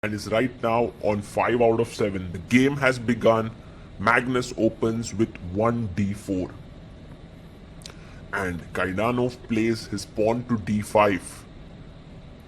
and is right now on 5 out of 7. The game has begun. Magnus opens with 1d4. And Kaidanov plays his pawn to d5.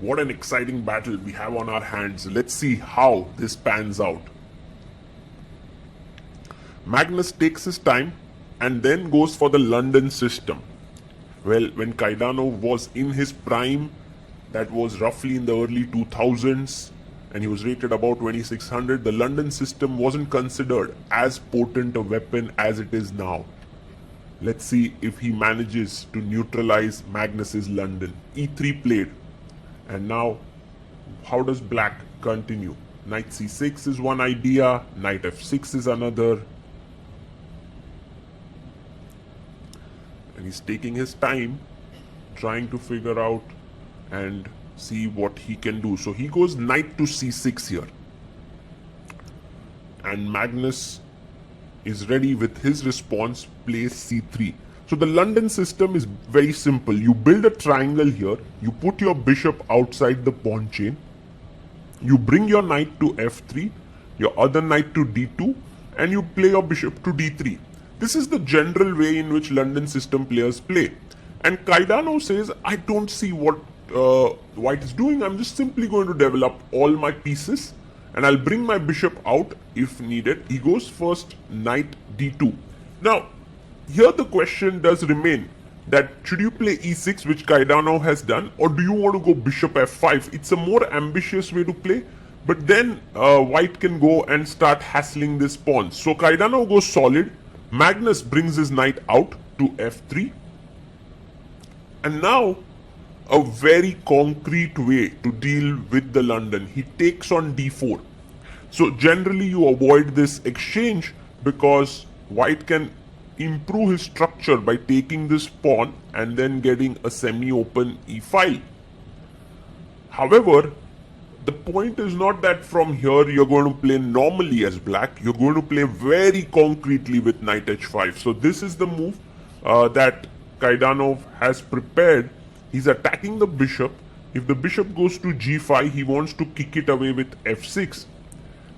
What an exciting battle we have on our hands. Let's see how this pans out. Magnus takes his time and then goes for the London system. Well, when Kaidanov was in his prime, that was roughly in the early 2000s, and he was rated about 2600, the London system wasn't considered as potent a weapon as it is now. Let's see if he manages to neutralize Magnus's London. e3 played. And now, how does black continue? Knight c6 is one idea, knight f6 is another. And he's taking his time, trying to figure out and see what he can do. So he goes knight to c6 here. And Magnus is ready with his response, plays c3. So the London system is very simple. You build a triangle here, you put your bishop outside the pawn chain, you bring your knight to f3, your other knight to d2, and you play your bishop to d3. This is the general way in which London system players play. And Kaidanov says, I don't see what white is doing. I'm just simply going to develop all my pieces and I'll bring my bishop out if needed. He goes first knight d2. Now, here the question does remain that should you play e6, which Kaidanov has done, or do you want to go bishop f5? It's a more ambitious way to play, but then white can go and start hassling this pawn. So Kaidanov goes solid. Magnus brings his knight out to f3. And now, a very concrete way to deal with the London. He takes on d4. So generally you avoid this exchange because white can improve his structure by taking this pawn and then getting a semi-open e-file. However, the point is not that from here you're going to play normally as black. You're going to play very concretely with knight h5. So this is the move that Kaidanov has prepared. He's attacking the bishop. If the bishop goes to g5, he wants to kick it away with f6.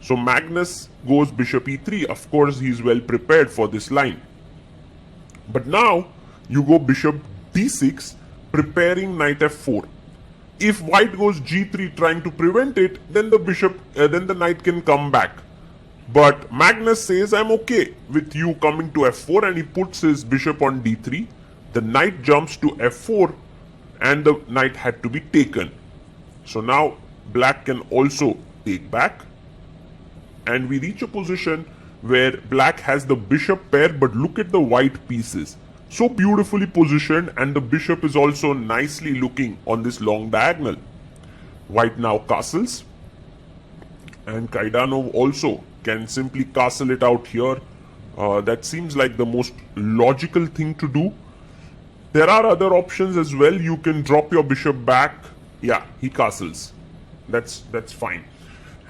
So Magnus goes bishop e3. Of course, he's well prepared for this line. But now you go bishop d6, preparing knight f4. If white goes g3 trying to prevent it, then the knight can come back. But Magnus says, I'm okay with you coming to f4, and he puts his bishop on d3. The knight jumps to f4 and the knight had to be taken. So now black can also take back, and we reach a position where black has the bishop pair, but look at the white pieces. So beautifully positioned, and the bishop is also nicely looking on this long diagonal. White now castles, and Kaidanov also can simply castle it out here. That seems like the most logical thing to do. There are other options as well. You can drop your bishop back. Yeah, he castles. That's fine.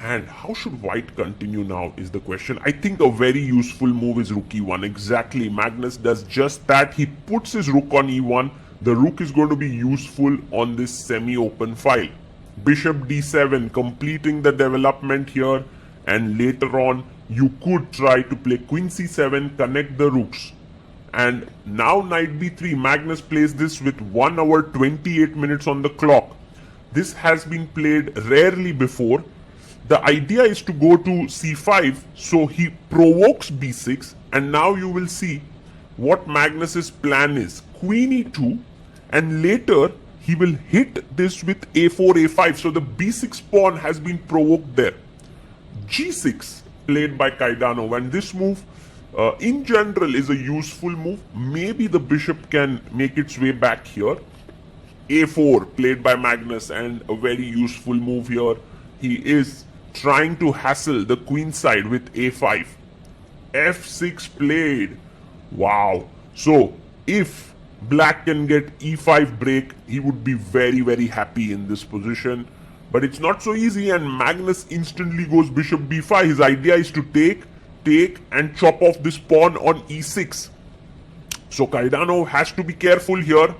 And how should white continue now is the question. I think a very useful move is rook e1. Exactly, Magnus does just that. He puts his rook on e1. The rook is going to be useful on this semi-open file. Bishop d7, completing the development here. And later on, you could try to play queen c7, connect the rooks. And now knight b3, Magnus plays this with 1 hour 28 minutes on the clock. This has been played rarely before. The idea is to go to c5, so he provokes b6, and now you will see what Magnus's plan is. Queen e2, and later he will hit this with a4, a5, so the b6 pawn has been provoked there. g6 played by Kaidanov, and this move in general is a useful move. Maybe the bishop can make its way back here. a4 played by Magnus, and a very useful move here. He is trying to hassle the queen side with a5. f6 played. Wow. So if black can get e5 break, he would be very, very happy in this position. But it's not so easy, and Magnus instantly goes bishop b5. His idea is to take, and chop off this pawn on e6. So Kaidanov has to be careful here.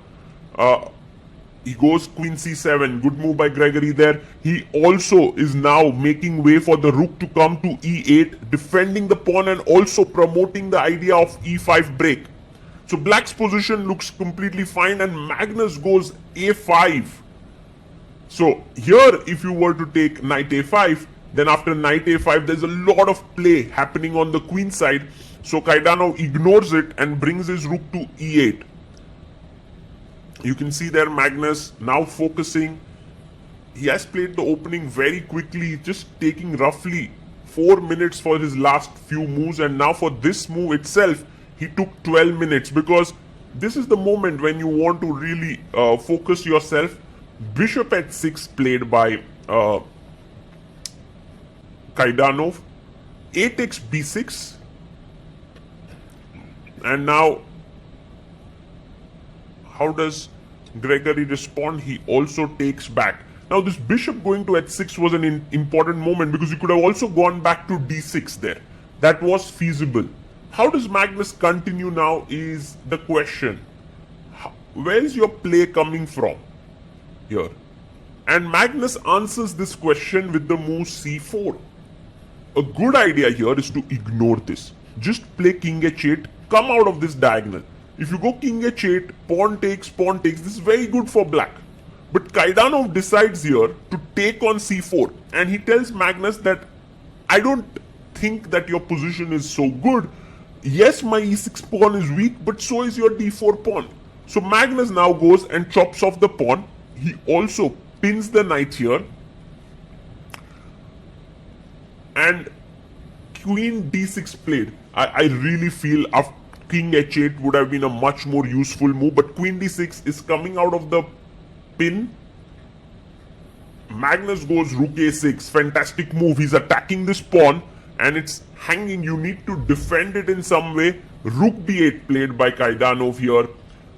He goes queen c7. Good move by Gregory there. He also is now making way for the rook to come to e8, defending the pawn and also promoting the idea of e5 break. So black's position looks completely fine, and Magnus goes a5. So here, if you were to take knight a5, then after knight a5, there's a lot of play happening on the queen side. So Kaidanov ignores it and brings his rook to e8. You can see there Magnus now focusing. He has played the opening very quickly, just taking roughly 4 minutes for his last few moves, and now for this move itself, he took 12 minutes, because this is the moment when you want to really focus yourself. Bishop h6 played by Kaidanov. A takes b6. And now, how does Gregory respond? He also takes back. Now this bishop going to h6 was an important moment, because you could have also gone back to d6 there. That was feasible. How does Magnus continue now is the question. Where is your play coming from here? And Magnus answers this question with the move c4. A good idea here is to ignore this. Just play king h8, come out of this diagonal. If you go king h8, pawn takes, this is very good for black. But Kaidanov decides here to take on c4, and he tells Magnus that I don't think that your position is so good. Yes, my e6 pawn is weak, but so is your d4 pawn. So Magnus now goes and chops off the pawn. He also pins the knight here. And queen d6 played. I really feel after king h8 would have been a much more useful move, but queen d6 is coming out of the pin. Magnus goes rook a6. Fantastic move. He's attacking this pawn and it's hanging. You need to defend it in some way. Rook b8 played by Kaidanov here,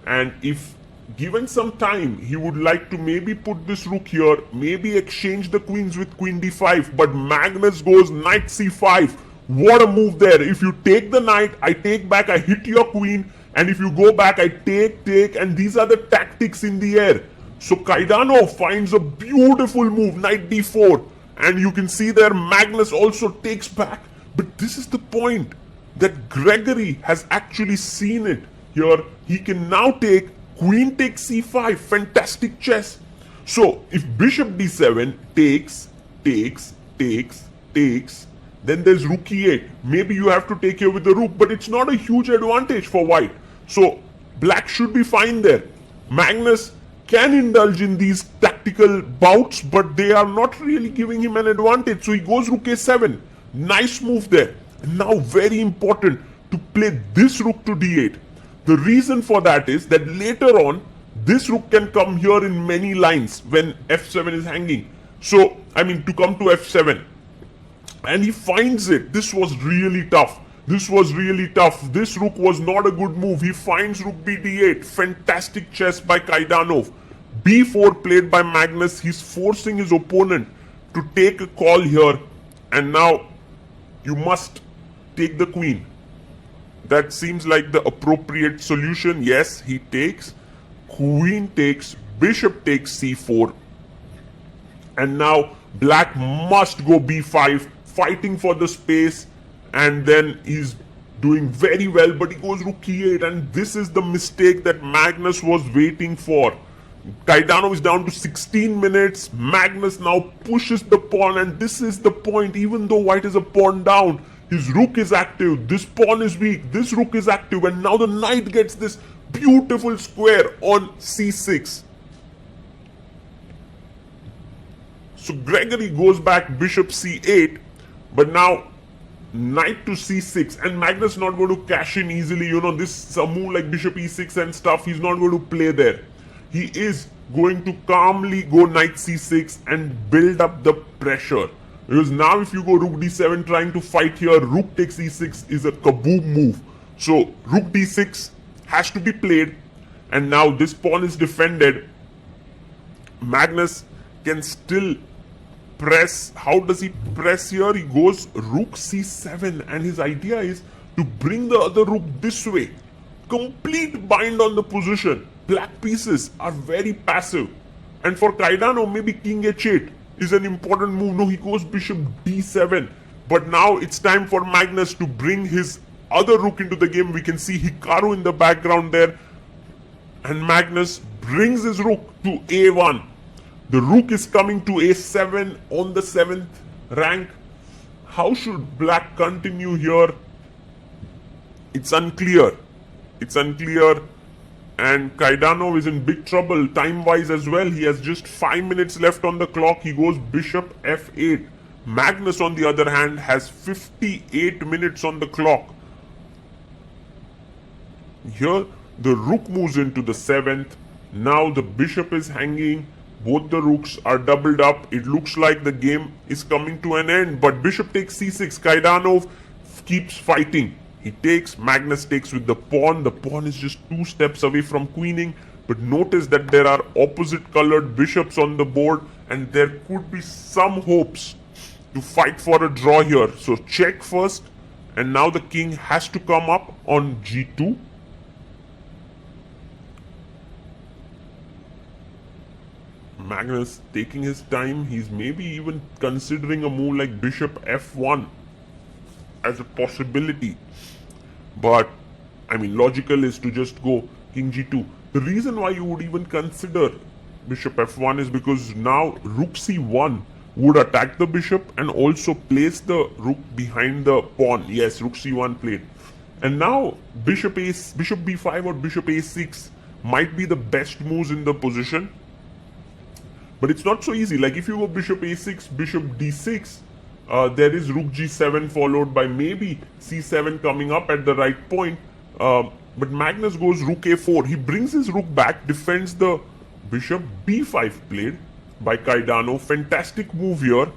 and if given some time, he would like to maybe put this rook here, maybe exchange the queens with queen d5, but Magnus goes knight c5. What a move there. If you take the knight, I take back, I hit your queen, and if you go back, I take, and these are the tactics in the air. So Kaidanov finds a beautiful move, knight d4, and you can see there Magnus also takes back. But this is the point that Gregory has actually seen it here. He can now take queen takes c5, fantastic chess. So if bishop d7 takes, then there's rook e8. Maybe you have to take here with the rook, but it's not a huge advantage for white. So black should be fine there. Magnus can indulge in these tactical bouts, but they are not really giving him an advantage. So he goes rook a7. Nice move there. And now very important to play this rook to d8. The reason for that is that later on, this rook can come here in many lines when f7 is hanging. So, I mean, to come to f7. And he finds it. This was really tough. This rook was not a good move. He finds rook b d8. Fantastic chess by Kaidanov. b4 played by Magnus. He's forcing his opponent to take a call here. And now, you must take the queen. That seems like the appropriate solution. Yes, he takes. Queen takes. Bishop takes c4. And now black must go b5, fighting for the space. And then he's doing very well, but he goes rook e8. And this is the mistake that Magnus was waiting for. Kaidanov is down to 16 minutes. Magnus now pushes the pawn, and this is the point. Even though white is a pawn down, his rook is active, this pawn is weak, this rook is active, and now the knight gets this beautiful square on c6. So Gregory goes back bishop c8, but now knight to c6, and Magnus not going to cash in easily. You know, this is a move like bishop e6 and stuff, he's not going to play there. He is going to calmly go knight c6 and build up the pressure. Because now if you go rook d7 trying to fight here, rook takes e6 is a kaboom move. So rook d6 has to be played, and now this pawn is defended. Magnus can still press. How does he press here? He goes rook c7, and his idea is to bring the other rook this way. Complete bind on the position. black pieces are very passive. And for Kaidanov, maybe king h8 is an important move. No, he goes bishop d7. But now it's time for Magnus to bring his other rook into the game. We can see Hikaru in the background there. And Magnus brings his rook to a1. The rook is coming to a7 on the 7th rank. How should black continue here? It's unclear. It's unclear. And Kaidanov is in big trouble time-wise as well. He has just 5 minutes left on the clock. He goes bishop f8. Magnus, on the other hand, has 58 minutes on the clock. Here, the rook moves into the 7th. Now the bishop is hanging. Both the rooks are doubled up. It looks like the game is coming to an end. But bishop takes c6. Kaidanov keeps fighting. He takes, Magnus takes with the pawn. The pawn is just 2 steps away from queening. But notice that there are opposite colored bishops on the board. And there could be some hopes to fight for a draw here. So check first. And now the king has to come up on g2. Magnus taking his time. He's maybe even considering a move like bishop f1 as a possibility. But, I mean, logical is to just go king g2. The reason why you would even consider bishop f1 is because now rook c1 would attack the bishop and also place the rook behind the pawn. Yes, rook c1 played. And now bishop b5 or bishop a6 might be the best moves in the position. But it's not so easy. Like if you go bishop a6, bishop d6, there is rook g7 followed by maybe c7 coming up at the right point. But Magnus goes rook a4. He brings his rook back, defends the bishop. b5 played by Kaidanov. Fantastic move here.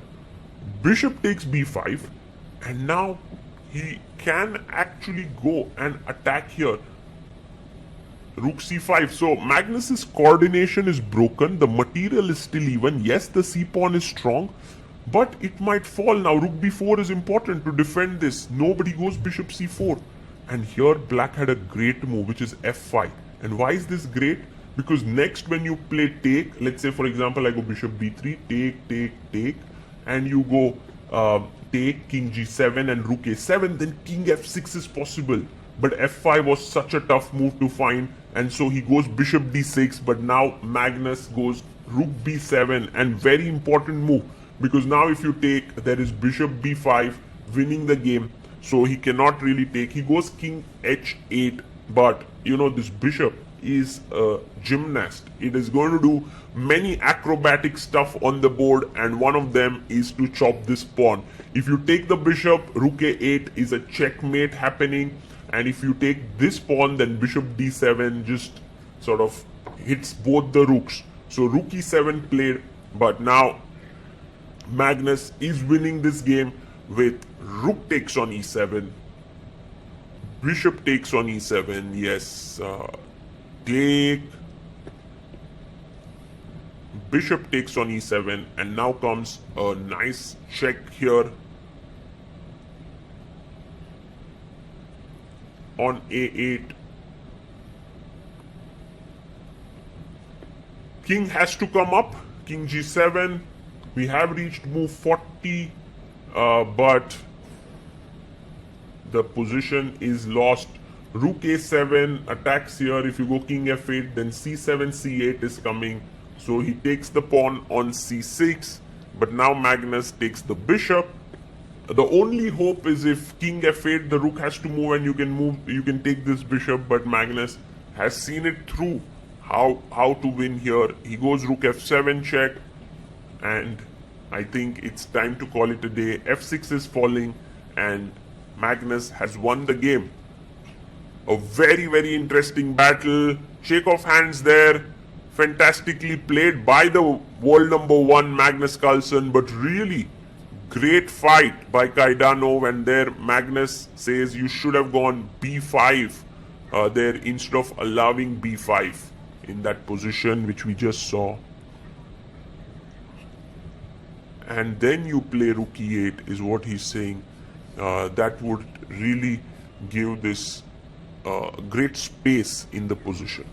Bishop takes b5. And now he can actually go and attack here. Rook c5. So Magnus's coordination is broken. The material is still even. Yes, the c-pawn is strong, but it might fall. Now rook b4 is important to defend this. Nobody goes bishop c4. And here black had a great move, which is f5. And why is this great? Because next when you play take, let's say for example I go bishop b3, take, and you go take king g7 and rook a7, then king f6 is possible. But f5 was such a tough move to find, and so he goes bishop d6. But now Magnus goes rook b7, and very important move, because now if you take, there is bishop b5 winning the game, so he cannot really take. He goes king h8, but you know this bishop is a gymnast. It is going to do many acrobatic stuff on the board, and one of them is to chop this pawn. If you take the bishop, rook a8 is a checkmate happening. And if you take this pawn, then bishop d7 just sort of hits both the rooks. So rook e7 played, but now Magnus is winning this game with rook takes on e7, bishop takes on e7, yes, take, bishop takes on e7, and now comes a nice check here on a8. King has to come up, king g7. We have reached move 40, but the position is lost. Rook a7 attacks here. If you go king f8, then c7, c8 is coming. So he takes the pawn on c6, but now Magnus takes the bishop. The only hope is if king f8, the rook has to move and you can take this bishop, but Magnus has seen it through how to win here. He goes rook f7 check, and I think it's time to call it a day. f6 is falling, and Magnus has won the game. A very, very interesting battle. Shake of hands there. Fantastically played by the world #1 Magnus Carlsen, but really great fight by Kaidanov, and there Magnus says you should have gone b5 there instead of allowing b5 in that position which we just saw. And then you play rook e8 is what he's saying. That would really give this great space in the position.